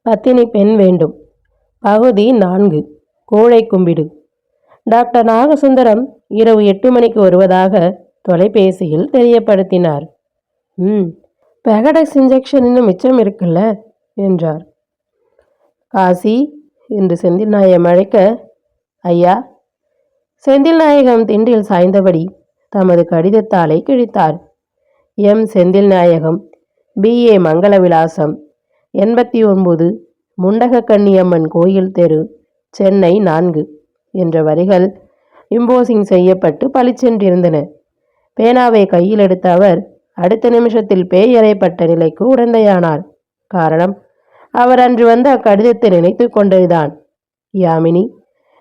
பத்தினி பெண் வேண்டும். பகுதி 4. கோழை கும்பிடு. டாக்டர் நாகசுந்தரம் இரவு 8 மணிக்கு வருவதாக தொலைபேசியில் தெரியப்படுத்தினார். பெகடெக்ஸ் இன்ஜெக்ஷன் இன்னும் மிச்சம் இருக்குல்ல என்றார். காசி என்று செந்தில் நாயகம் அழைக்க, ஐயா. செந்தில் நாயகம் திண்டில் சாய்ந்தபடி தமது கடிதத்தாளை கிழித்தார். எம். செந்தில் நாயகம், BA மங்கள விலாசம், 89 முண்டகக்கண்ணியம்மன் கோயில் தெரு, சென்னை 4 என்ற வரிகள் இம்போசிங் செய்யப்பட்டு பளிச்சென்றிருந்தன. பேனாவை கையில் எடுத்த அவர் அடுத்த நிமிஷத்தில் பேயறைப்பட்ட நிலைக்கு உடந்தையானார். காரணம், அவர் அன்று வந்த அக்கடிதத்தை நினைத்து கொண்டதுதான். யாமினி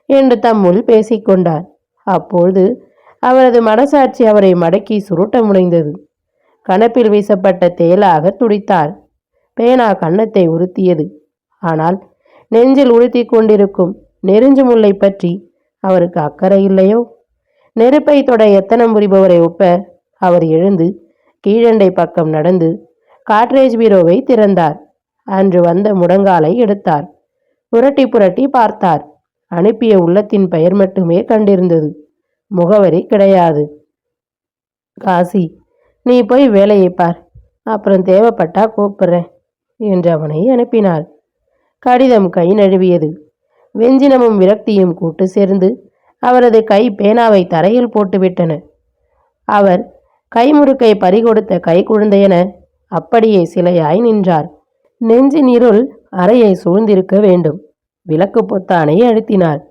என்று தம்முள் பேசிக்கொண்டார். அப்பொழுது அவரது மனசாட்சி அவரை மடக்கி சுருட்ட முனைந்தது. கணப்பில் வீசப்பட்ட தேலாக துடித்தார். பேனா கன்னத்தை உறுத்தியது. ஆனால் நெஞ்சில் உறுத்தி கொண்டிருக்கும் நெருஞ்சு முல்லை பற்றி அவருக்கு அக்கறை இல்லையோ? நெருப்பை தொட எத்தனம் புரிபவரை ஒப்ப அவர் எழுந்து கீழண்டை பக்கம் நடந்து காட்ரேஜ் பீரோவை திறந்தார். அன்று வந்த முடங்காலை எடுத்தார். புரட்டி புரட்டி பார்த்தார். அனுப்பிய உள்ளத்தின் பெயர் மட்டுமே கண்டிருந்தது. முகவரி கிடையாது. காசி, நீ போய் வேலையை பார், அப்புறம் தேவைப்பட்டா கூப்பிடுறேன் என்று அவனை அனுப்பினார். கடிதம் கை நழுவியது. வெஞ்சினமும் விரக்தியும் கூட்டு சேர்ந்து அவரது கை பேனாவை தரையில் போட்டுவிட்டன. அவர் கைமுறுக்கை பறிகொடுத்த கை குழந்தையென அப்படியே சிலையாய் நின்றார். நெஞ்சின் இருள் அறையை சூழ்ந்திருக்க வேண்டும். விளக்கு பொத்தானை அழுத்தினார்.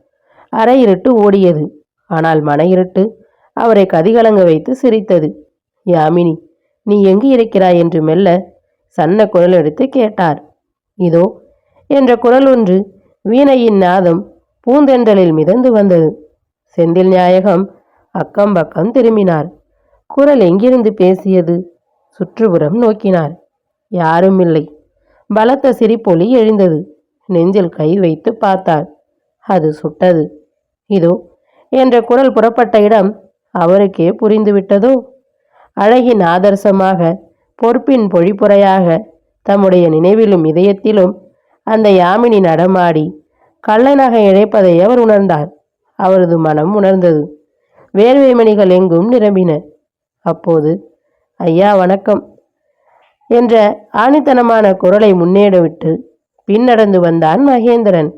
அறை இருட்டு ஓடியது. ஆனால் மன இருட்டு அவரை கதிகலங்க வைத்து சிரித்தது. யாமினி, நீ எங்கு இருக்கிறாய் என்று மெல்ல சன்ன குரல் எடுத்து கேட்டார். இதோ என்ற குரல் ஒன்று வீணையின் நாதம் பூந்தென்றலில் மிதந்து வந்தது. செந்தில் நாயகம் அக்கம் பக்கம் திரும்பினார். குரல் எங்கிருந்து பேசியது? சுற்றுப்புறம் நோக்கினார். யாரும் இல்லை. பலத்த சிரிப்பொலி எழுந்தது. நெஞ்சில் கை வைத்து பார்த்தார். அது சுட்டது. இதோ என்ற குரல் புறப்பட்ட இடம் அவருக்கே புரிந்துவிட்டதோ? அழகின் ஆதர்சமாக, பொறுப்பின் பொழிப்புரையாக தம்முடைய நினைவிலும் இதயத்திலும் அந்த யாமினி நடமாடி கள்ளை நகை இழைப்பதை அவர் உணர்ந்தார். அவரது மனம் உணர்ந்தது. வேர்வை மணிகள் எங்கும் நிரம்பின. அப்போது, ஐயா வணக்கம் என்ற ஆணித்தனமான குரலை முன்னேறிவிட்டு பின்னடந்து வந்தான் மகேந்திரன்.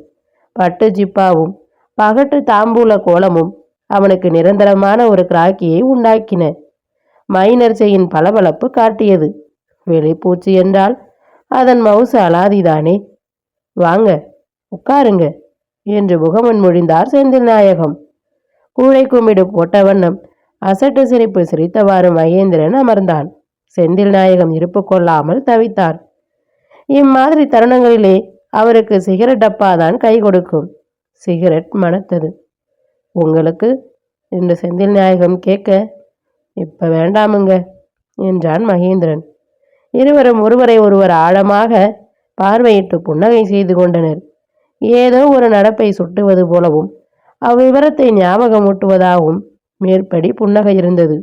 பட்டு ஜிப்பாவும் பகட்டு தாம்பூல கோலமும் அவனுக்கு நிரந்தரமான ஒரு கிராக்கியை உண்டாக்கின. மைனர்ச்சையின் பளபளப்பு காட்டியது. வெளிப்பூச்சி என்றால் அதன் மவுசு அலாதிதானே. வாங்க, உட்காருங்க என்று முகமன் மொழிந்தார் செந்தில் நாயகம். கூழை கும்பிடு போட்ட வண்ணம் அசட்டு சிரிப்பு சிரித்தவாறு மகேந்திரன் அமர்ந்தான். செந்தில் நாயகம் இருப்பு கொள்ளாமல் தவித்தார். இம்மாதிரி தருணங்களிலே அவருக்கு சிகரெட் டப்பாதான் கை கொடுக்கும். சிகரெட் மணத்தது. உங்களுக்கு என்று செந்தில் நாயகம் கேட்க, இப்ப வேண்டாமுங்க என்றான் மகேந்திரன். இருவரும் ஒருவரை ஒருவர் ஆழமாக பார்வையிட்டு புன்னகை செய்து கொண்டனர். ஏதோ ஒரு நடப்பை சுட்டுவது போலவும் அவ்விவரத்தை ஞாபகமூட்டுவதாகவும் மேற்படி புன்னகை இருந்தது.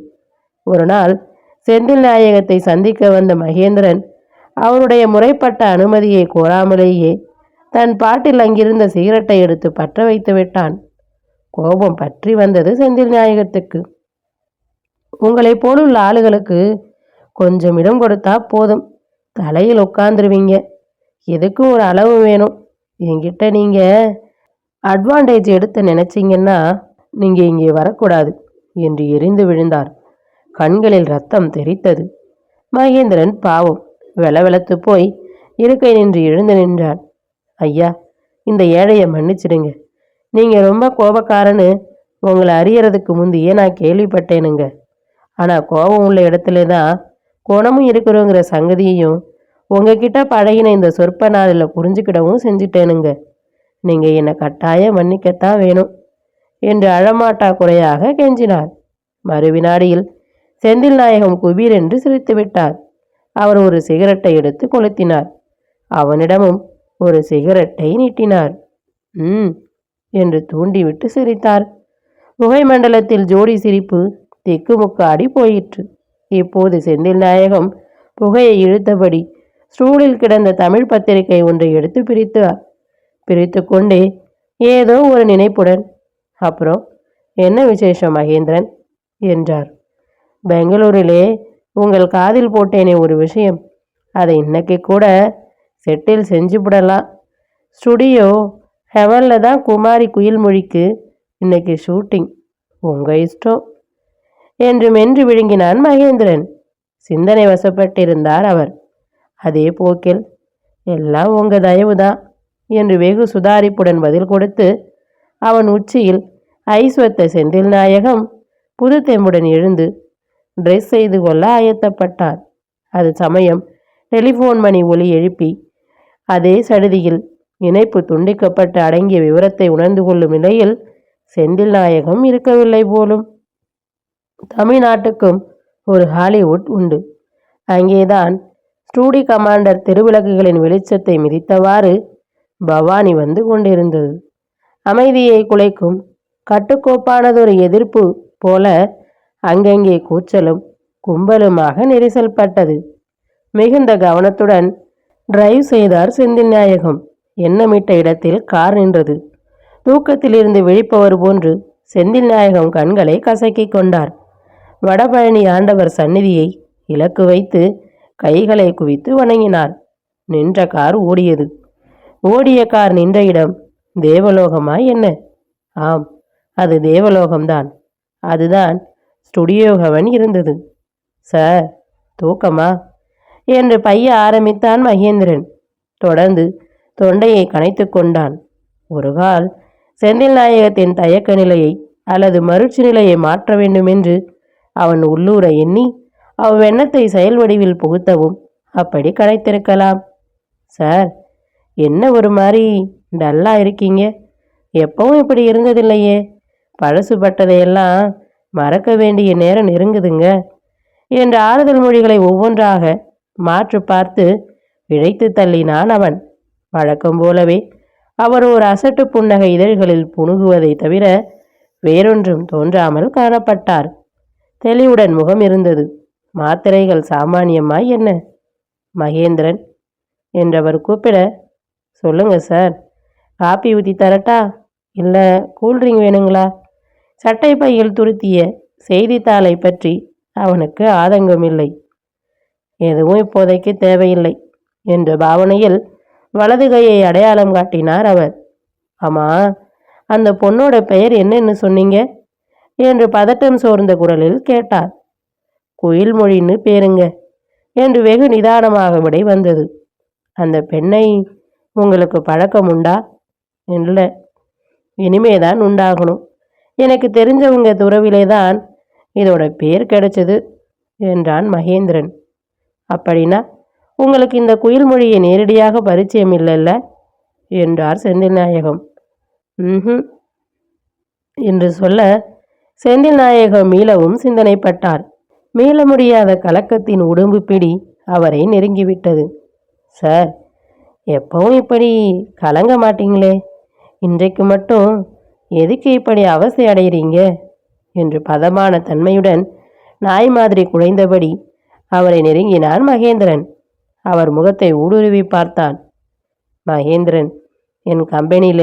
ஒரு நாள் செந்தில் நாயகத்தை சந்திக்க வந்த மகேந்திரன் அவருடைய முறைப்பட்ட அனுமதியை கோராமலேயே தன் பாட்டில் அங்கிருந்த சிகரெட்டை எடுத்து பற்ற வைத்து விட்டான். கோபம் பற்றி வந்தது செந்தில் நாயகத்துக்கு. உங்களை போலுள்ள ஆளுகளுக்கு கொஞ்சம் இடம் கொடுத்தா போதும், தலையில் உட்காந்துருவீங்க. எதுக்கும் ஒரு அளவு வேணும். என்கிட்ட நீங்க அட்வான்டேஜ் எடுத்து நினைச்சிங்கன்னா நீங்க இங்கே வரக்கூடாது என்று எரிந்து விழுந்தார். கண்களில் ரத்தம் தெரித்தது. மகேந்திரன் பாவம் வெளவெளத்து போய் இருக்கை நின்று எழுந்து நின்றான். ஐயா, இந்த ஏழையை மன்னிச்சிடுங்க. நீங்க ரொம்ப கோபக்காரன்னு உங்களை அறியறதுக்கு முந்தையே நான் கேள்விப்பட்டேனுங்க. ஆனால் கோபம் உள்ள இடத்துல தான் குணமும் இருக்கிறோங்கிற சங்கதியையும் உங்ககிட்ட பழகின இந்த சொற்ப நாளில் புரிஞ்சுக்கிடவும் செஞ்சுட்டேனுங்க. நீங்கள் என்னை கட்டாயம் மன்னிக்கத்தான் வேணும் என்று அழமாட்டா குறையாக கெஞ்சினார். மறுவினாடியில் செந்தில் நாயகம் குபீர் என்று சிரித்து விட்டார். அவர் ஒரு சிகரெட்டை எடுத்து கொளுத்தினார். அவனிடமும் ஒரு சிகரெட்டை நீட்டினார். என்று தூண்டிவிட்டு சிரித்தார். புகை மண்டலத்தில் ஜோடி சிரிப்பு திக்குமுக்காடி போயிற்று. இப்போது செந்தில் நாயகம் புகையை இழுத்தபடி ஸ்டூலில் கிடந்த தமிழ் பத்திரிகை ஒன்றை எடுத்து பிரித்து கொண்டே ஏதோ ஒரு நினைப்புடன், அப்புறம் என்ன விசேஷம் மகேந்திரன் என்றார். பெங்களூரிலே உங்கள் காதில் போட்டேனே ஒரு விஷயம், அதை இன்னைக்கு கூட செட்டில் செஞ்சுவிடலாம். ஸ்டுடியோ ஹெவன்ல தான் குமாரி குயில்மொழிக்கு இன்னைக்கு ஷூட்டிங். உங்க இஷ்டம் என்று மென்று விழுங்கினான் மகேந்திரன். சிந்தனை வசப்பட்டிருந்தார் அவர். அதே போக்கில் எல்லாம் உங்க தயவுதான் என்று வெகு சுதாரிப்புடன் பதில் கொடுத்து அவன் உச்சியில் ஐஸ் வைத்த செந்தில் நாயகம் புது தெம்புடன் எழுந்து ட்ரெஸ் செய்து கொள்ள ஆயத்தப்பட்டார். அது சமயம் டெலிஃபோன் மணி ஒலி எழுப்பி அதே சடுதியில் இணைப்பு துண்டிக்கப்பட்டு அடங்கிய விவரத்தை உணர்ந்து கொள்ளும் நிலையில் செந்தில் நாயகம் இருக்கவில்லை போலும். தமிழ்நாட்டுக்கும் ஒரு ஹாலிவுட் உண்டு. அங்கேதான் ஸ்டூடி கமாண்டர் திருவிளக்குகளின் வெளிச்சத்தை மிதித்தவாறு பவானி வந்து கொண்டிருந்தது. அமைதியை குலைக்கும் கட்டுக்கோப்பானதொரு எதிர்ப்பு போல அங்கங்கே கூச்சலும் கும்பலுமாக நெரிசல் பட்டது. மிகுந்த கவனத்துடன் டிரைவ் செய்தார் செந்தில் நாயகம். எண்ணமிட்ட இடத்தில் கார் நின்றது. தூக்கத்திலிருந்து விழிப்பவர் போன்று செந்தில் நாயகம் கண்களை கசக்கிக் கொண்டார். வடபழனி ஆண்டவர் சந்நிதியை இலக்கு வைத்து கைகளை குவித்து வணங்கினார். நின்ற கார் ஓடியது. ஓடிய கார் நின்ற இடம் தேவலோகமா என்ன? ஆம், அது தேவலோகம்தான். அதுதான் ஸ்டுடியோ ஹெவன் இருந்தது. சார், தூக்கமா என்று பைய ஆரம்பித்தான் மகேந்திரன். தொடர்ந்து தொண்டையை கனைத்து கொண்டான். ஒரு கால் செந்தில் நாயகத்தின் தயக்க நிலையை அல்லது மறுச்சி நிலையை மாற்ற வேண்டும் என்று அவன் உள்ளூர எண்ணி அவ்வெண்ணத்தை செயல் வடிவில் புகுத்தவும் அப்படி கனைத்திருக்கலாம். சார், என்ன ஒரு மாதிரி டல்லா இருக்கீங்க? எப்பவும் இப்படி இருந்ததில்லையே. பழசுபட்டதையெல்லாம் மறக்க வேண்டிய நேரம் நெருங்குதுங்க என்ற ஆறுதல் மொழிகளை ஒவ்வொன்றாக மாற்று பார்த்து இழைத்து தள்ளினான் அவன். வழக்கம் போலவே அவர் ஒரு அசட்டு புன்னகை இதழ்களில் புணுகுவதை தவிர வேறொன்றும் தோன்றாமல் காணப்பட்டார். தெளிவுடன் முகம் இருந்தது. மாத்திரைகள் சாமானியமாய் என்ன? மகேந்திரன் என்றவர் கூப்பிட, சொல்லுங்க சார், காப்பி ஊற்றி தரட்டா, இல்லை கூல்ட்ரிங்க் வேணுங்களா? சட்டை பையில் துருத்திய செய்தித்தாளை பற்றி அவனுக்கு ஆதங்கமில்லை. எதுவும் இப்போதைக்கு தேவையில்லை என்ற பாவனையில் வலது கையை அடையாளம் காட்டினார் அவர். ஆமா, அந்த பொண்ணோட பெயர் என்னன்னு சொன்னீங்க என்று பதட்டம் சோர்ந்த குரலில் கேட்டார். குயில்மொழின்னு பேருங்க என்று வெகு நிதானமாக விடை வந்தது. அந்த பெண்ணை உங்களுக்கு பழக்கம் உண்டா? இல்லை, இனிமேதான் உண்டாகணும். எனக்கு தெரிஞ்சவங்க துறவிலே தான் இதோட பேர் கிடைச்சது என்றான் மகேந்திரன். அப்படின்னா உங்களுக்கு இந்த குயில்மொழியை நேரடியாக பரிச்சயம் இல்லைல்ல என்றார் செந்தில் நாயகம். என்று சொல்ல செந்தில் நாயகம் மீளவும் சிந்தனைப்பட்டார். மீள முடியாத கலக்கத்தின் உடம்பு பிடி அவரை நெருங்கிவிட்டது. சார், எப்பவும் இப்படி கலங்க மாட்டீங்களே, இன்றைக்கு மட்டும் எதுக்கு இப்படி அவஸ்தை அடைகிறீங்க என்று பதமான தன்மையுடன் நாய் மாதிரி குழைந்தபடி அவரை நெருங்கினான் மகேந்திரன். அவர் முகத்தை ஊடுருவி பார்த்தான். மகேந்திரன், என் கம்பெனியில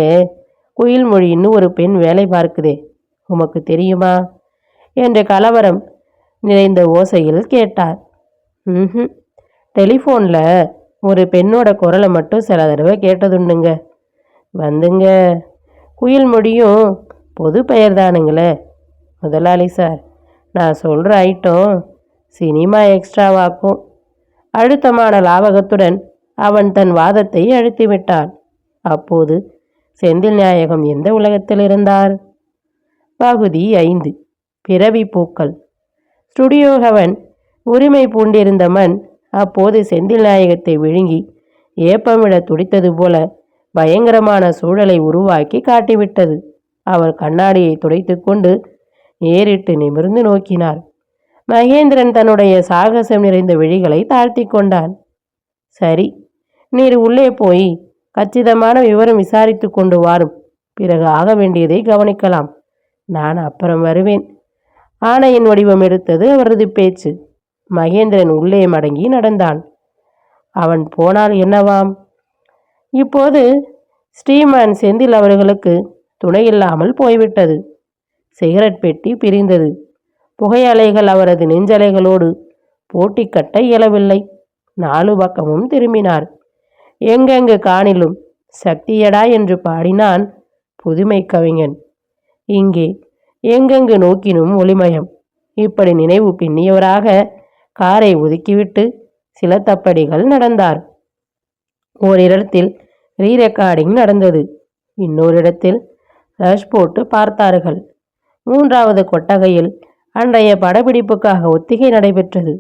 குயில்மொழின்னு ஒரு பெண் வேலை பார்க்குதே, உமக்கு தெரியுமா என்று கலவரம் நிறைந்த ஓசையில் கேட்டார். டெலிஃபோனில் ஒரு பெண்ணோட குரலை மட்டும் சில தடவை கேட்டதுண்டுங்க. வந்துங்க, குயில்மொழியும் பொது பெயர் தானுங்களே. முதலாளி சார், நான் சொல்கிற ஐட்டம் சினிமா எக்ஸ்ட்ராவாக்கும். அழுத்தமான லாவகத்துடன் அவன் தன் வாதத்தை அழுத்திவிட்டான். அப்போது செந்தில் நாயகம் எந்த உலகத்தில் இருந்தார்? பகுதி 5. பிறவி பூக்கள். ஸ்டுடியோ ஹெவன் உரிமை பூண்டிருந்த மண் அப்போது செந்தில் நாயகத்தை விழுங்கி ஏப்பமிட துடித்தது போல பயங்கரமான சூழலை உருவாக்கி காட்டிவிட்டது. அவர் கண்ணாடியை துடைத்து கொண்டு ஏறிட்டு நிமிர்ந்து நோக்கினார். மகேந்திரன் தன்னுடைய சாகசம் நிறைந்த விழிகளை தாழ்த்தி கொண்டான். சரி, நீர் உள்ளே போய் கச்சிதமான விவரம் விசாரித்து கொண்டு வாரும். பிறகு ஆக வேண்டியதை கவனிக்கலாம். நான் அப்புறம் வருவேன். ஆணையின் வடிவம் எடுத்தது அவரது பேச்சு. மகேந்திரன் உள்ளே மடங்கி நடந்தான். அவன் போனால் என்னவாம்? இப்போது ஸ்ரீமான் செந்தில் அவர்களுக்கு துணையில்லாமல் போய்விட்டது. சிகரெட் பெட்டி பிரிந்தது. புகையலைகள் அவரது நெஞ்சலைகளோடு போட்டி கட்ட இயலவில்லை. 4 பக்கமும் திரும்பினார். எங்கெங்கு காணிலும் சக்தியடா என்று பாடினான் புதுமை கவிஞன். இங்கே எங்கெங்கு நோக்கினும் ஒளிமயம். இப்படி நினைவு பின்னியவராக காரை ஒதுக்கிவிட்டு சில தப்படிகள் நடந்தார். ஓரிடத்தில் ரீரெக்கார்டிங் நடந்தது. இன்னொரு இடத்தில் ரஷ் போட்டு பார்த்தார்கள். 3வது கொட்டகையில் அன்றைய படப்பிடிப்புக்காக ஒத்திகை நடைபெற்றது.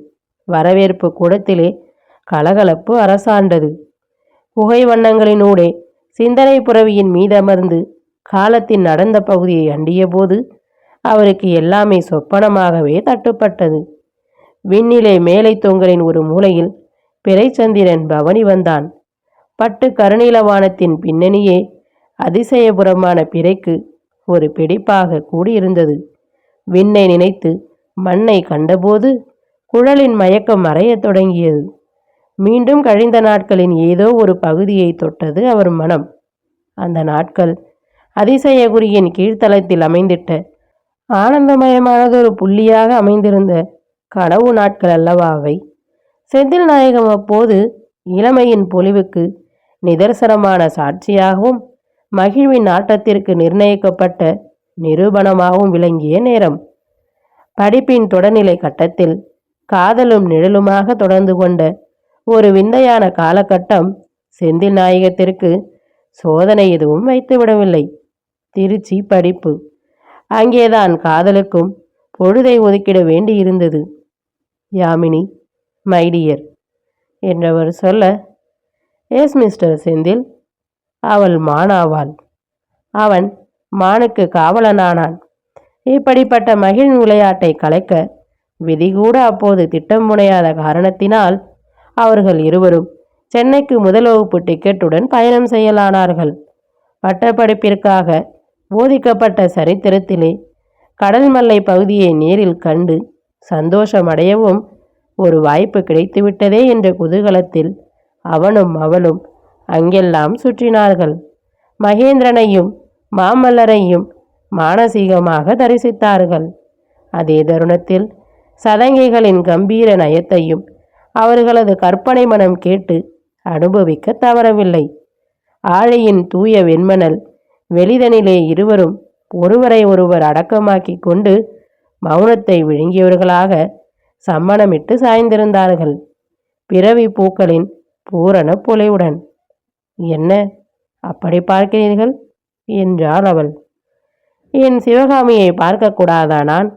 வரவேற்பு கூடத்திலே கலகலப்பு அரசாண்டது. புகை வண்ணங்களினூடே சிந்தனை புரவியின் மீதமர்ந்து காலத்தின் நடந்த பகுதியை அண்டிய போது அவருக்கு எல்லாமே சொப்பனமாகவே தட்டுப்பட்டது. விண்ணிலே மேலை தொங்கலின் ஒரு மூலையில் பிறைச்சந்திரன் பவனி வந்தான். பட்டு கருநீலவானத்தின் பின்னணியே அதிசயபுரமான பிறைக்கு ஒரு பிடிப்பாக கூடியிருந்தது. விண்ணை நினைத்து மண்ணை கண்டபோது குழலின் மயக்கம் மறையத் தொடங்கியது. மீண்டும் கழிந்த நாட்களின் ஏதோ ஒரு பகுதியை தொட்டது அவர் மனம். அந்த நாட்கள் அதிசயகுரியின் கீழ்த்தளத்தில் அமைந்திட்ட ஆனந்தமயமானதொரு புள்ளியாக அமைந்திருந்த கனவு நாட்கள் அல்லவா அவை? செந்தில் நாயகம் அப்போது இளமையின் பொலிவுக்கு நிதர்சனமான சாட்சியாகவும் மகிழ்வின் ஆட்டத்திற்கு நிர்ணயிக்கப்பட்ட நிரூபணமாகவும் விளங்கிய நேரம். படிப்பின் தொடர்நிலை கட்டத்தில் காதலும் நிழலுமாக தொடர்ந்து கொண்ட ஒரு விந்தையான காலகட்டம் செந்தில் நாயகத்திற்கு சோதனை எதுவும் வைத்துவிடவில்லை. திருச்சி படிப்பு. அங்கேதான் காதலுக்கும் பொழுதை ஒதுக்கிட வேண்டியிருந்தது. யாமினி, மைடியர் என்றவர் சொல்ல, எஸ் மிஸ்டர் செந்தில். அவள் மானாவாள். அவன் மானுக்கு காவலனானான். இப்படிப்பட்ட மகிழ் விளையாட்டை கலைக்க விதிகூட அப்போது திட்டம் புனையாத காரணத்தினால் அவர்கள் இருவரும் சென்னைக்கு முதல் வகுப்பு டிக்கெட்டுடன் பயணம் செய்யலானார்கள். பட்டப்படிப்பிற்காக போதிக்கப்பட்ட சரித்திரத்திலே கடல் மல்லை பகுதியை நேரில் கண்டு சந்தோஷமடையவும் ஒரு வாய்ப்பு கிடைத்துவிட்டதே என்ற குதூகலத்தில் அவனும் அவளும் அங்கெல்லாம் சுற்றினார்கள். மகேந்திரனையும் மாமல்லரையும் மானசீகமாக தரிசித்தார்கள். அதே தருணத்தில் சதங்கைகளின் கம்பீர நயத்தையும் அவர்களது கற்பனை மனம் கேட்டு அனுபவிக்க தவறவில்லை. ஆழியின் தூய வெண்மணல் வெளிதனிலே இருவரும் ஒருவரை ஒருவர் அடக்கமாக்கி கொண்டு மௌனத்தை விழுங்கியவர்களாக சம்மணமிட்டு சாய்ந்திருந்தார்கள். பிறவி பூக்களின் பூரண பொலிவுடன். என்ன அப்படி பார்க்கிறீர்கள் என்றாள் அவள். என் சிவகாமியை பார்க்கக்கூடாதா நான்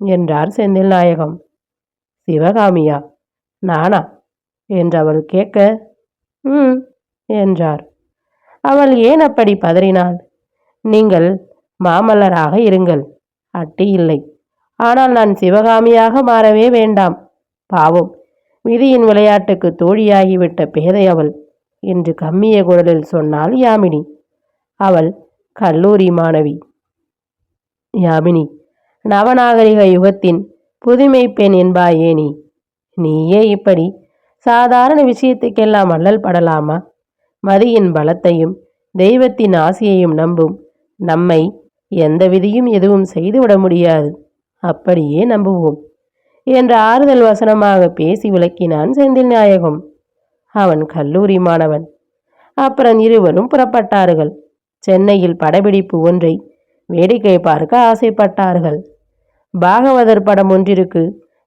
என்றார் செந்தில் நாயகம். சிவகாமியா? நானா என்று அவள் கேட்க, என்றார். அவள் ஏன் அப்படி பதறினாள்? நீங்கள் மாமல்லராக இருங்கள், அட்டி இல்லை. ஆனால் நான் சிவகாமியாக மாறவே வேண்டாம். பாவம், விதியின் விளையாட்டுக்கு தோழியாகிவிட்ட பேதை அவள் என்று கம்மிய குரலில் சொன்னாள் யாமினி. அவள் கல்லூரி மாணவி. யாமினி, நவநாகரிக யுகத்தின் புதுமை பெண் என்பாயே நீ. நீயே இப்படி சாதாரண விஷயத்துக்கெல்லாம் அல்லல் படலாமா? மதியின் பலத்தையும் தெய்வத்தின் ஆசையையும் நம்பும் நம்மை எந்த விதியும் எதுவும் செய்துவிட முடியாது. அப்படியே நம்புவோம் என்ற ஆறுதல் வசனமாக பேசி விளக்கினான் செந்தில் நாயகம். அவன் கல்லூரி மாணவன். அப்புறம் இருவரும் புறப்பட்டார்கள். சென்னையில் படப்பிடிப்பு ஒன்றை வேடிக்கை பார்க்க ஆசைப்பட்டார்கள். பாகவதர் படம் ஒன்றிற்கு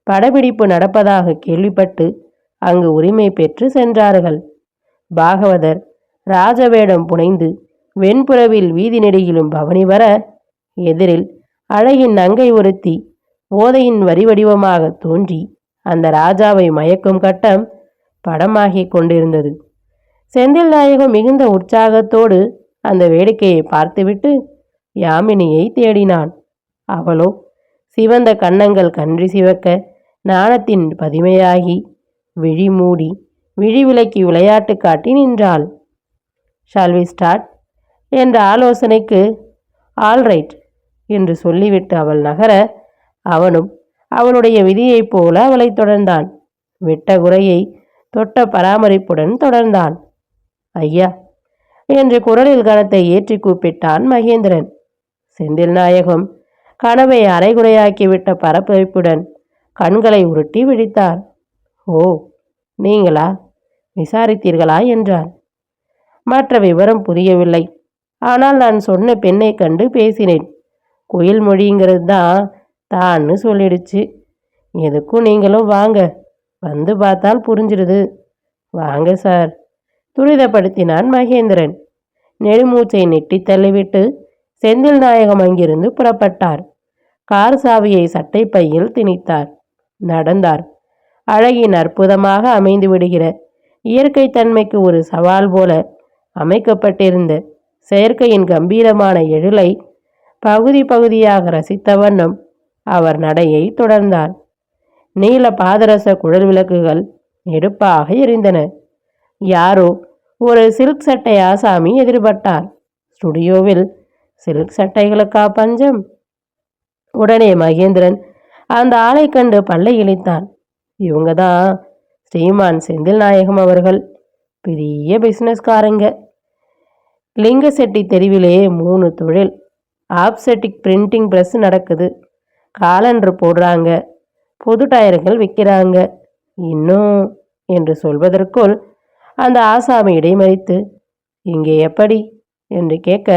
படப்பிடிப்பு நடப்பதாக கேள்விப்பட்டு அங்கு உரிமை பெற்று சென்றார்கள். பாகவதர் ராஜவேடம் புனைந்து வெண்புறவில் வீதி நெடுகிலும் பவனி வர, எதிரில் அழகின் நங்கை ஒருத்தி போதையின் வரிவடிவமாக தோன்றி அந்த ராஜாவை மயக்கும் கட்டம் படமாகிக் கொண்டிருந்தது. செந்தில் நாயகம் மிகுந்த உற்சாகத்தோடு அந்த வேடிக்கையை பார்த்துவிட்டு யாமினியை தேடினான். அவளோ சிவந்த கன்னங்கள் கன்றி சிவக்க நாணத்தின் பதிமையாகி விழி மூடி விழி விலக்கி விளையாட்டு காட்டி நின்றாள். ஷால் வி ஸ்டார்ட் என்ற ஆலோசனைக்கு ஆல்ரைட் என்று சொல்லிவிட்டு அவள் நகர, அவனும் அவளுடைய விதியைப் போல அவளை தொடர்ந்தான். விட்ட குறையை தொட்ட பராமரிப்புடன் தொடர்ந்தான். ஐயா என்று குரலில் கனத்தை ஏற்றி கூப்பிட்டான் மகேந்திரன். செந்தில் நாயகம் கனவை அரைகுறையாக்கிவிட்ட பரபரப்புடன் கண்களை உருட்டி விழித்தார். ஓ, நீங்களா? விசாரித்தீர்களா என்றார். மற்ற விவரம் புரியவில்லை. ஆனால் நான் சொன்ன பெண்ணை கண்டு பேசினேன். குயில் மொழிங்கிறது தான் தான்னு சொல்லிடுச்சு. எதுக்கும் நீங்களும் வாங்க, வந்து பார்த்தால் புரிஞ்சிடுது. வாங்க சார், துரிதப்படுத்தினான் மகேந்திரன். நெடுமூச்சை நெட்டி தள்ளிவிட்டு செந்தில் நாயகம் அங்கிருந்து புறப்பட்டார். கார் சாவியை சட்டை பையில் திணித்தார். நடந்தார். அழகின் அற்புதமாக அமைந்து விடுகிற இயற்கை தன்மைக்கு ஒரு சவால் போல அமைக்கப்பட்டிருந்த செயற்கையின் கம்பீரமான எழிலை பகுதி பகுதியாக ரசித்த வண்ணம் அவர் நடையை தொடர்ந்தார். நீல பாதரச குழல் விளக்குகள் நெருப்பாக எரிந்தன. யாரோ ஒரு சில்க் சட்டை ஆசாமி எதிர்பட்டார். ஸ்டுடியோவில் சில்க் சட்டைகளுக்கா பஞ்சம்? உடனே மகேந்திரன் அந்த ஆளை கண்டு பல்லை இழித்தான். இவங்க தான் ஸ்ரீமான் செந்தில் நாயகம் அவர்கள். பெரிய பிஸ்னஸ்காரங்க. லிங்கசெட்டி தெருவிலே 3 தொழில். ஆப்செட்டிக் பிரிண்டிங் ப்ரெஸ் நடக்குது. காலண்டர் போடுறாங்க. புது டயர்கள் விற்கிறாங்க. இன்னும் என்று சொல்வதற்குள் அந்த ஆசாமி இடைமறித்து, இங்கே எப்படி என்று கேட்க,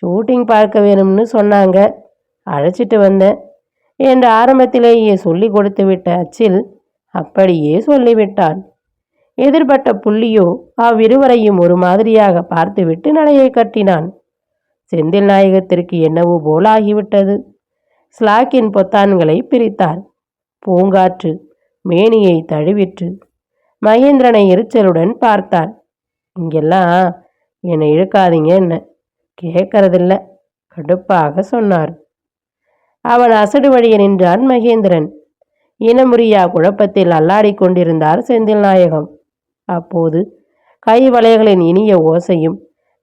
ஷூட்டிங் பார்க்க வேணும்னு சொன்னாங்க, அழைச்சிட்டு வந்தேன் என்று ஆரம்பத்திலேயே சொல்லி கொடுத்து விட்ட அச்சில் அப்படியே சொல்லிவிட்டான். எதிர்பட்ட புள்ளியோ அவ்விருவரையும் ஒரு மாதிரியாக பார்த்துவிட்டு நடையை கட்டினான். செந்தில் நாயகத்திற்கு என்னவோ போலாகிவிட்டது. ஸ்லாக்கின் பொத்தான்களை பிரித்தார். பூங்காற்று மேனியை தழுவிற்று. மகேந்திரனை எரிச்சலுடன் பார்த்தார். இங்கெல்லாம் என்னை இழுக்காதீங்க, என்ன கேட்கறதில்ல, கடுப்பாக சொன்னார். அவன் அசடு வழிய நின்றான் மகேந்திரன். இனமுறியா குழப்பத்தில் அல்லாடி கொண்டிருந்தார் செந்தில் நாயகம். அப்போது கை வளைகளின் இனிய ஓசையும்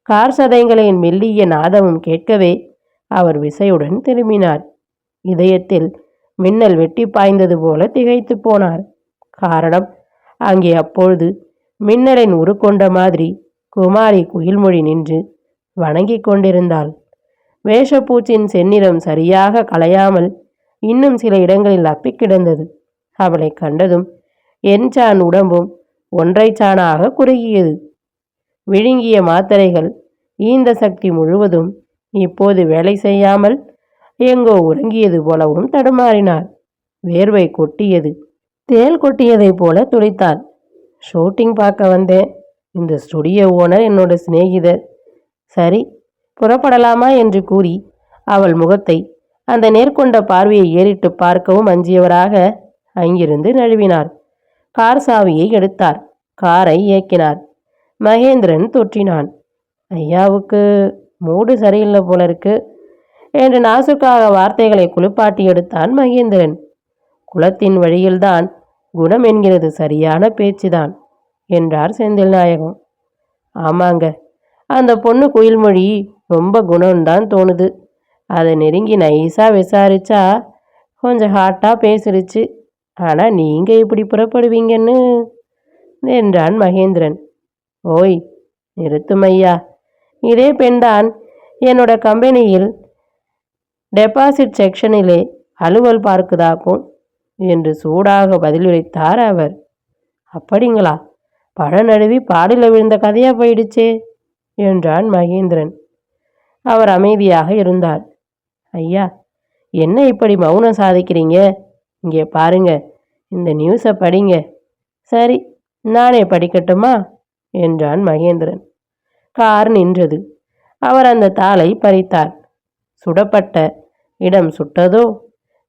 கார் சதைகளின் மெல்லிய நாதமும் கேட்கவே அவர் விசையுடன் திரும்பினார். இதயத்தில் மின்னல் வெட்டி பாய்ந்தது போல திகைத்து போனார். காரணம், அங்கே அப்பொழுது மின்னலின் உருக்கொண்ட மாதிரி குமாரி குயில்மொழி நின்று வணங்கி கொண்டிருந்தாள். வேஷப்பூச்சின் செந்நிறம் சரியாக களையாமல் இன்னும் சில இடங்களில் அப்பிக்கிடந்தது. அவளை கண்டதும் என் சான் உடம்பும் ஒன்றை சானாக குறுகியது. விழுங்கிய மாத்திரைகள் ஈந்த சக்தி முழுவதும் இப்போது வேலை செய்யாமல் எங்கோ உறங்கியது போலவும் தடுமாறினார். வேர்வை கொட்டியது. தேல் கொட்டியதை போல துடித்தாள். ஷூட்டிங் பார்க்க வந்தேன். இந்த ஸ்டுடியோ ஓனர் என்னோட சிநேகிதர். சரி, புறப்படலாமா என்று கூறி அவள் முகத்தை அந்த நேர்கொண்ட பார்வையை ஏறிட்டு பார்க்கவும் அஞ்சியவராக அங்கிருந்து நழுவினார். கார் சாவியை எடுத்தார். காரை இயக்கினார். மகேந்திரன் தொற்றினான். ஐயாவுக்கு மூடு சரியில்லை போல இருக்கு என்று நாசுக்காக வார்த்தைகளை குளிப்பாட்டி எடுத்தான் மகேந்திரன். குலத்தின் வழியில்தான் குணம் என்கிறது சரியான பேச்சுதான் என்றார் செந்தில் நாயகம். ஆமாங்க, அந்த பொண்ணு குயில்மொழி ரொம்ப குணம்தான் தோணுது. அதை நெருங்கி நைஸாக விசாரிச்சா கொஞ்சம் ஹாட்டாக பேசிடுச்சு. ஆனால் நீங்கள் இப்படி புறப்படுவீங்கன்னு என்றான் மகேந்திரன். ஓய், நிறுத்துமையா. இதே பெண்தான் என்னோட கம்பெனியில் டெபாசிட் செக்ஷனிலே அலுவல் பார்க்குதாக்கும் என்று சூடாக பதிலளித்தார் அவர். அப்படிங்களா? பழம் நழுவி பாடியில் விழுந்த கதையா போயிடுச்சே என்றான் மகேந்திரன். அவர் அமைதியாக இருந்தார். ஐயா, என்ன இப்படி மௌனம் சாதிக்கிறீங்க? இங்கே பாருங்க, இந்த நியூஸை படிங்க. சரி, நானே படிக்கட்டுமா என்றான் மகேந்திரன். கார் நின்றது. அவர் அந்த தாளை பறித்தார். சுடப்பட்ட இடம் சுட்டதோ?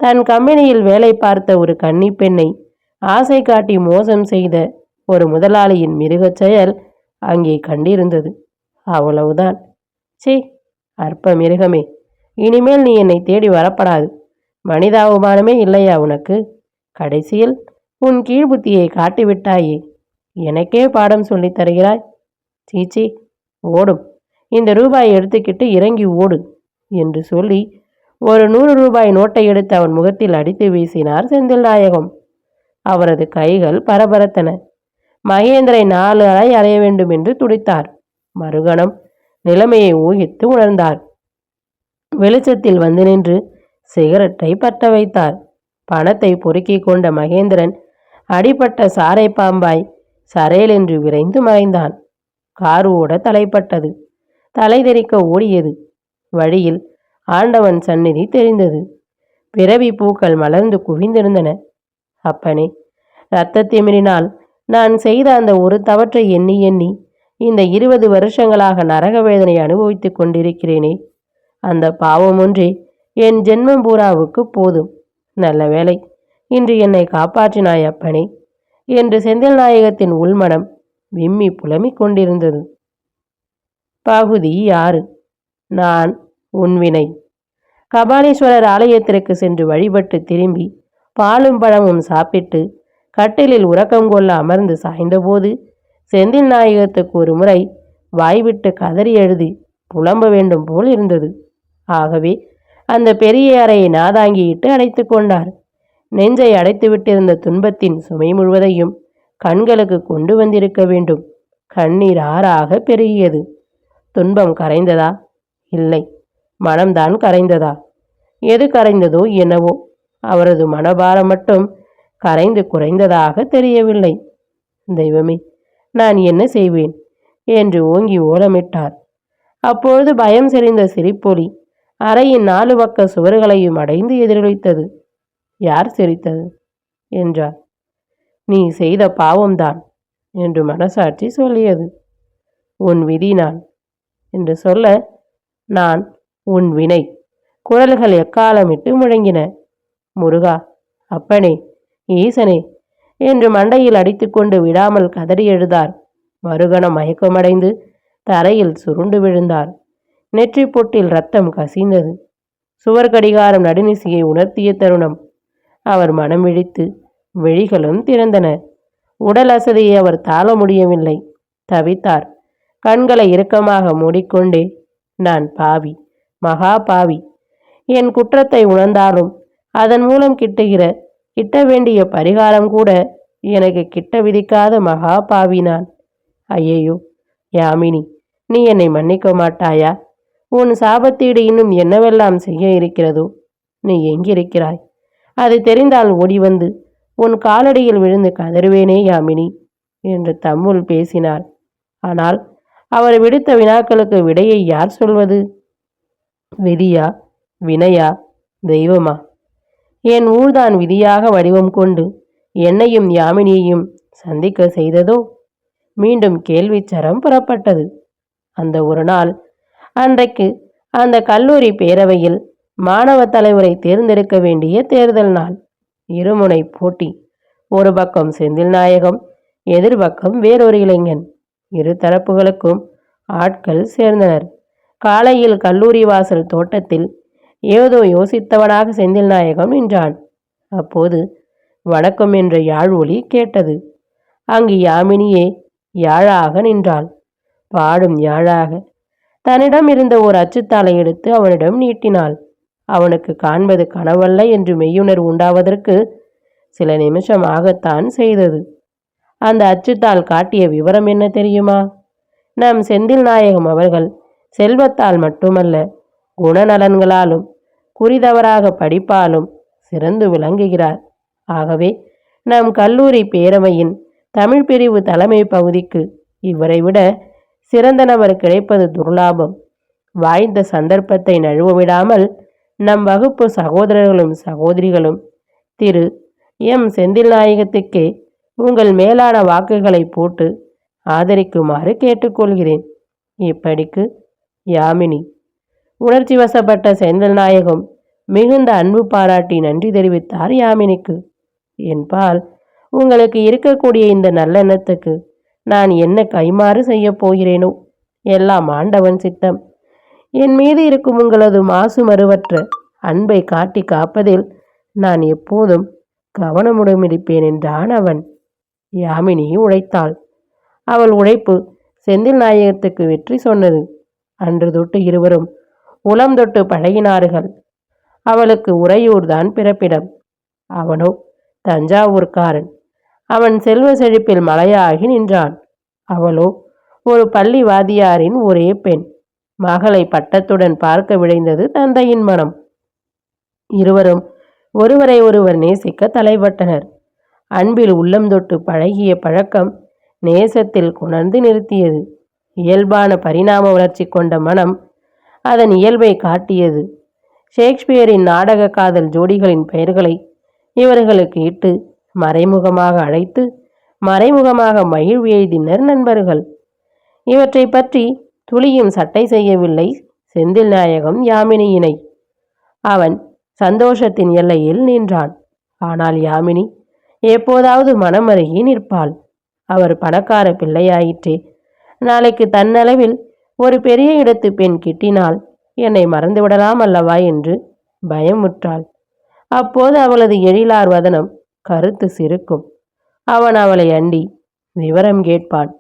தன் கம்பெனியில் வேலை பார்த்த ஒரு கன்னி பெண்ணை ஆசை காட்டி மோசம் செய்த ஒரு முதலாளியின் மிருகச் செயல் அங்கே கண்டிருந்தது. அவ்வளவுதான். சீ, அற்ப மிருகமே, இனிமேல் நீ என்னை தேடி வரப்படாது. மனிதாபிமானமே இல்லையா உனக்கு? கடைசியில் உன் கீழ்புத்தியை காட்டிவிட்டாயே, எனக்கே பாடம் சொல்லித் தருகிறாய். சீச்சி, ஓடும். இந்த ரூபாயை எடுத்துக்கிட்டு இறங்கி ஓடு என்று சொல்லி ஒரு 100 ரூபாய் நோட்டை எடுத்து அவன் முகத்தில் அடித்து வீசினார் செந்தில் நாயகம். அவரது கைகள் பரபரத்தன. மகேந்திரை 4 அறை அறைய வேண்டும் என்று துடித்தார். மறுகணம் நிலைமையை ஊகித்து உணர்ந்தார். வெளிச்சத்தில் வந்து நின்று சிகரெட்டை பற்ற வைத்தார். பணத்தை பொறுக்கிக் கொண்ட மகேந்திரன் அடிபட்ட சாரை பாம்பாய் சரையல் என்று விரைந்து மறைந்தான். கார் ஓட தலைப்பட்டது. தலை தெறிக்க ஓடியது. வழியில் ஆண்டவன் சந்நிதி தெரிந்தது. பிறவி பூக்கள் மலர்ந்து குவிந்திருந்தன. அப்பனே, இரத்த திமிரினால் நான் செய்த அந்த ஒரு தவற்றை எண்ணி எண்ணி இந்த 20 வருஷங்களாக நரக வேதனை அனுபவித்துக் கொண்டிருக்கிறேனே, அந்த பாவம் ஒன்றே என் ஜென்மம் பூராவுக்கு போதும். நல்ல வேளை, இன்று என்னை காப்பாற்றினாய் அப்பனே என்று செந்தில் நாயகத்தின் உள்மனம் விம்மி புலமிக் கொண்டிருந்தது. பகுதி 6. நான் உன் வினை. கபாலீஸ்வரர் ஆலயத்திற்கு சென்று வழிபட்டு திரும்பி பாலும் பழமும் சாப்பிட்டு கட்டிலில் உறக்கம் கொள்ள அமர்ந்து சாய்ந்தபோது செந்தில் நாயகத்துக்கு ஒரு முறை வாய்விட்டு கதறி எழுதி புலம்ப வேண்டும் போல் இருந்தது. ஆகவே அந்த பெரிய அறையை நாதாங்கியிட்டு அடைத்து கொண்டார். நெஞ்சை அடைத்து விட்டிருந்த துன்பத்தின் சுமை முழுவதையும் கண்களுக்கு கொண்டு வந்திருக்க வேண்டும். கண்ணீர் ஆறாக பெருகியது. துன்பம் கரைந்ததா? இல்லை, மனம்தான் கரைந்ததா? எது கரைந்ததோ என்னவோ, அவரது மனபாரம் மட்டும் கரைந்து குறைந்ததாக தெரியவில்லை. தெய்வமே, நான் என்ன செய்வேன் என்று ஓங்கி ஓலமிட்டார். அப்பொழுது பயம் செறிந்த சிரிப்பொலி அறையின் 4 பக்க சுவர்களையும் அடைந்து எதிரொலித்தது. யார் சிரித்தது என்றார். நீ செய்த பாவம்தான் என்று மனசாட்சி சொல்லியது. உன் விதி நான் என்று சொல்ல, நான் உன் வினை குரல்கள் எக்காலமிட்டு முழங்கின. முருகா, அப்பனே, ஈசனே என்று மண்டையில் அடித்துக்கொண்டு விடாமல் கதறி எழுதார். மறுகணம் மயக்கமடைந்து தரையில் சுருண்டு விழுந்தார். நெற்றி பொட்டில் ரத்தம் கசிந்தது. சுவர் கடிகாரம் நடுநிசியை உணர்த்திய தருணம். அவர் மனம் விழித்து விழிகளும் திறந்தன. உடல் அசதியை அவர் தாள முடியவில்லை. தவித்தார். கண்களை இறுக்கமாக மூடிக்கொண்டே, நான் பாவி, மகா பாவி. என் குற்றத்தை உணர்ந்தாலும் அதன் மூலம் கிட்ட வேண்டிய பரிகாரம் கூட எனக்கு கிட்ட விதிக்காத மகா பாவி நான். ஐயையோ யாமினி, நீ என்னை மன்னிக்க மாட்டாயா? உன் சாபத்தீடு இன்னும் என்னவெல்லாம் செய்ய இருக்கிறதோ? நீ எங்கிருக்கிறாய்? அது தெரிந்தால் ஓடி வந்து உன் காலடியில் விழுந்து கதறுவேனே யாமினி என்று தம்முள் பேசினார். ஆனால் அவர் விடுத்த வினாக்களுக்கு விடையை யார் சொல்வது? விதியா, வினையா, தெய்வமா? என் ஊர்தான் விதியாக வடிவம் கொண்டு என்னையும் யாமினியையும் சந்திக்க செய்ததோ? மீண்டும் கேள்விச்சரம் புறப்பட்டது. அந்த ஒரு நாள், அன்றைக்கு அந்த கல்லூரி பேரவையில் மாணவ தலைவரை தேர்ந்தெடுக்க வேண்டிய தேர்தல் நாள். இருமுனை போட்டி. ஒரு பக்கம் செந்தில் நாயகம், எதிர்பக்கம் வேறொரு இளைஞன். இரு தரப்புகளுக்கும் ஆட்கள் சேர்ந்தனர். காலையில் கல்லூரி வாசல் தோட்டத்தில் ஏதோ யோசித்தவனாக செந்தில் நாயகம் நின்றான். அப்போது வணக்கம் என்ற யாழ் ஒலி கேட்டது. அங்கு யாமினியே யாழாக நின்றாள். பாடும் யாழாக. தன்னிடம் இருந்த ஒரு அச்சுத்தாளை எடுத்து அவனிடம் நீட்டினாள். அவனுக்கு காண்பது கனவல்ல என்று மெய்யுணர்வு உண்டாவதற்கு சில நிமிஷம் ஆகத்தான் செய்தது. அந்த அச்சுத்தாள் காட்டிய விவரம் என்ன தெரியுமா? நம் செந்தில் நாயகம் அவர்கள் செல்வத்தால் மட்டுமல்ல, குணநலன்களாலும் குறிதவறாக படிப்பாலும் சிறந்து விளங்குகிறார். ஆகவே நம் கல்லூரி பேரவையின் தமிழ் பிரிவு தலைமை பகுதிக்கு இவரை விட சிறந்த நபர் கிடைப்பது துர்லாபம். வாய்ந்த சந்தர்ப்பத்தை நழுவ விடாமல் நம் வகுப்பு சகோதரர்களும் சகோதரிகளும் திரு எம் செந்தில் நாயகத்துக்கே உங்கள் மேலான வாக்குகளை போட்டு ஆதரிக்குமாறு கேட்டுக்கொள்கிறேன். இப்படிக்கு யாமினி. உணர்ச்சி வசப்பட்ட செந்தில் நாயகம் மிகுந்த அன்பு பாராட்டி நன்றி தெரிவித்தார் யாமினிக்கு. என்பால் உங்களுக்கு இருக்கக்கூடிய இந்த நல்லெண்ணத்துக்கு நான் என்ன கைமாறு செய்ய போகிறேனோ, எல்லாம் ஆண்டவன் சித்தம். என் மீது இருக்கும் உங்களது மாசு மறுவற்ற அன்பை காட்டி காப்பதில் நான் எப்போதும் கவனமுடன் இருப்பேன் என்றான் அவன். யாமினி உழைத்தாள். அவள் உழைப்பு செந்தில் நாயகத்துக்கு வெற்றி சொன்னது. அன்று தொட்டு இருவரும் உளம் தொட்டு பழகினார்கள். அவளுக்கு உறையூர் தான் பிறப்பிடம். அவனோ தஞ்சாவூர்காரன். அவன் செல்வ செழிப்பில் மலையாகி நின்றான். அவளோ ஒரு பள்ளி வாத்தியாரின் ஒரே பெண். மகளை பட்டத்துடன் பார்க்க விழைந்தது தந்தையின் மனம். இருவரும் ஒருவரை ஒருவர் நேசிக்க தலைப்பட்டனர். அன்பில் உள்ளம் தொட்டு பழகிய பழக்கம் நேசத்தில் கொணர்ந்து நிறுத்தியது. இயல்பான பரிணாம வளர்ச்சி கொண்ட மனம் அதன் இயல்பை காட்டியது. ஷேக்ஸ்பியரின் நாடக காதல் ஜோடிகளின் பெயர்களை இவர்களுக்கு இட்டு மறைமுகமாக அழைத்து மறைமுகமாக மகிழ்வு எய்தினர் நண்பர்கள். இவற்றை பற்றி துளியும் சட்டை செய்யவில்லை செந்தில் நாயகம் யாமினியினை. அவன் சந்தோஷத்தின் எல்லையில் நின்றான். ஆனால் யாமினி எப்போதாவது மனமருகி நிற்பாள். அவர் பணக்கார பிள்ளையாயிற்றே, நாளைக்கு தன்னளவில் ஒரு பெரிய இடத்து பெண் கிட்டினால் என்னை மறந்துவிடலாம் அல்லவா என்று பயமுற்றாள். அப்போது அவளது எழிலார் வதனம் கருத்து சிரிக்கும். அவன் அவளை அண்டி விவரம் கேட்பான்.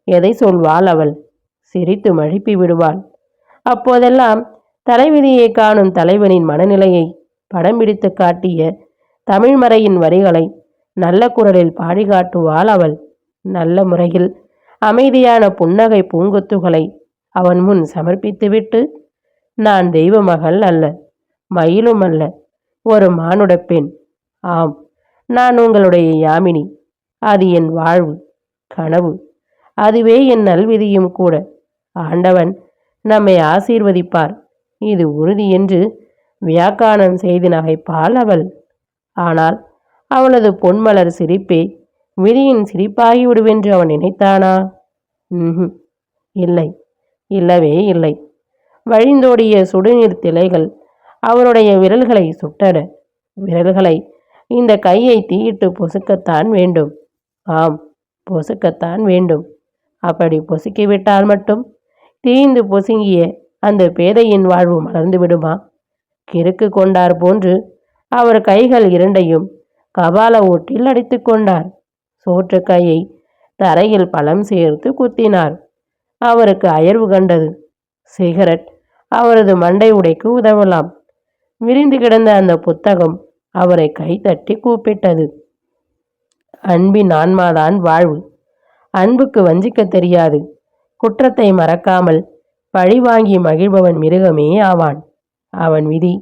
எதை சொல்வாள் அவள்? சிரித்து மழுப்பி விடுவாள். அப்போதெல்லாம் தலைவிதியை காணும் தலைவனின் மனநிலையை படம் பிடித்து காட்டிய தமிழ்மறையின் வரிகளை நல்ல குரலில் பாடி காட்டுவாள் அவள். நல்ல முறையில் அமைதியான புன்னகை பூங்கொத்துகளை அவன் முன் சமர்ப்பித்துவிட்டு, நான் தெய்வ மகள் அல்ல, மயிலும் அல்ல, ஒரு மானுட பெண். ஆம், நான் உங்களுடைய யாமினி. அது என் வாழ்வு, கனவு. அதுவே என் நல்விதியும் கூட. ஆண்டவன் நம்மை ஆசீர்வதிப்பார், இது உறுதி என்று வியாக்கானம் செய்து நகைப்பாள் அவள். ஆனால் அவளது பொன்மலர் சிரிப்பே விதியின் சிரிப்பாகி விடுவென்று அவன் நினைத்தானா? இல்லை, இல்லவே இல்லை. வழிந்தோடிய சுடுநீர் திளைகள் அவருடைய விரல்களை சுட்டன. விரல்களை இந்த கையை தீயிட்டு பொசுக்கத்தான் வேண்டும். ஆம், பொசுக்கத்தான் வேண்டும். அப்படி பொசுக்கிவிட்டால் மட்டும் தீய்ந்து பொசுங்கிய அந்த பேதையின் வாழ்வு மலர்ந்து விடுமா? கிறுக்கு கொண்டார் போன்று அவர் கைகள் இரண்டையும் கபால ஓட்டில் அடித்து கொண்டார். சோற்று கையை தரையில் பழம் சேர்த்து குத்தினார். அவருக்கு அயர்வு கண்டது. சிகரெட் அவரது மண்டை உடைக்கு உதவலாம். விரிந்து கிடந்த அந்த புத்தகம் அவரை கைதட்டி கூப்பிட்டது. அன்பின் ஆன்மாதான் வாழ்வு. அன்புக்கு வஞ்சிக்க தெரியாது. குற்றத்தை மறக்காமல் பழிவாங்கி மகிழ்பவன் மிருகமே ஆவான். அவன் விதி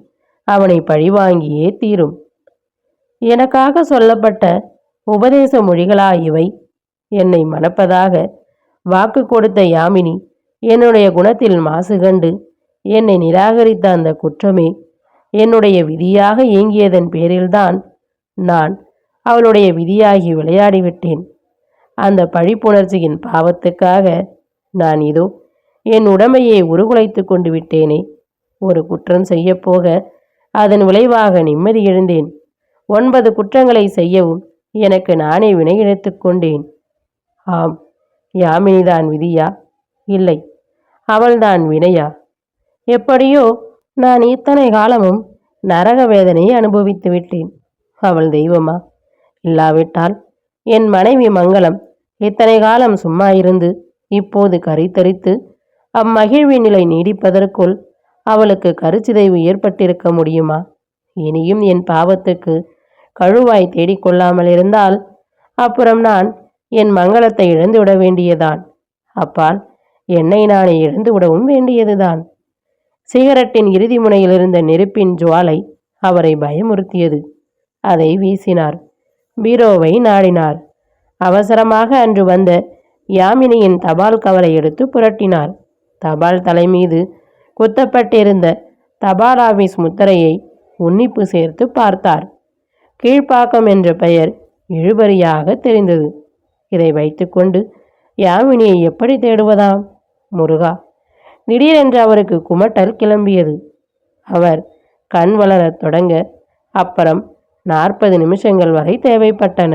அவனை பழிவாங்கியே தீரும். எனக்காக சொல்லப்பட்ட உபதேச மொழிகளா இவை? என்னை மணப்பதாக வாக்கு கொடுத்த யாமினி என்னுடைய குணத்தில் மாசு கண்டு என்னை நிராகரித்த அந்த குற்றமே என்னுடைய விதியாக இயங்கியதன் பேரில்தான் நான் அவளுடைய விதியாகி விளையாடிவிட்டேன். அந்த பழிப்புணர்ச்சியின் பாவத்துக்காக நான் இதோ என் உடமையை உருகுலைத்து கொண்டு விட்டேனே. ஒரு குற்றம் செய்யப்போக அதன் விளைவாக நிம்மதி எழுந்தேன். 9 குற்றங்களை செய்யவும் எனக்கு நானே வினை இழைத்து கொண்டேன். ஆம், யாமினிதான் விதியா? இல்லை, அவள்தான் வினையா? எப்படியோ நான் இத்தனை காலமும் நரக வேதனையை அனுபவித்து விட்டேன். அவள் தெய்வமா? இல்லாவிட்டால் என் மனைவி மங்களம் இத்தனை காலம் சும்மா இருந்து இப்போது கரித்தரித்து அம்மகிழ்வின் நிலை நீடிப்பதற்குள் அவளுக்கு கருச்சிதைவு ஏற்பட்டிருக்க முடியுமா? இனியும் என் பாவத்துக்கு கழுவாய் தேடிக்கொள்ளாமல் இருந்தால் அப்புறம் நான் என் மங்களத்தை இழந்து விட வேண்டியதான். அப்பால் என்னை நானே இழந்து விடவும் வேண்டியதுதான். சிகரெட்டின் இறுதி முனையில் இருந்த நெருப்பின் ஜுவாலை அவரை பயமுறுத்தியது. அதை வீசினார். பீரோவை நாடினார். அவசரமாக அன்று வந்த யாமினியின் தபால் கவரை எடுத்து புரட்டினார். தபால் தலை மீது குத்தப்பட்டிருந்த தபால் ஆபீஸ் முத்திரையை உன்னிப்பு சேர்த்து பார்த்தார். கீழ்ப்பாக்கம் என்ற பெயர் இழுபறியாக தெரிந்தது. இதை வைத்துக்கொண்டு யாமினியை எப்படி தேடுவதாம்? முருகா! திடீரென்று அவருக்கு குமட்டல் கிளம்பியது. அவர் கண் வளரத் தொடங்க அப்புறம் 40 நிமிஷங்கள் வரை தேவைப்பட்டன.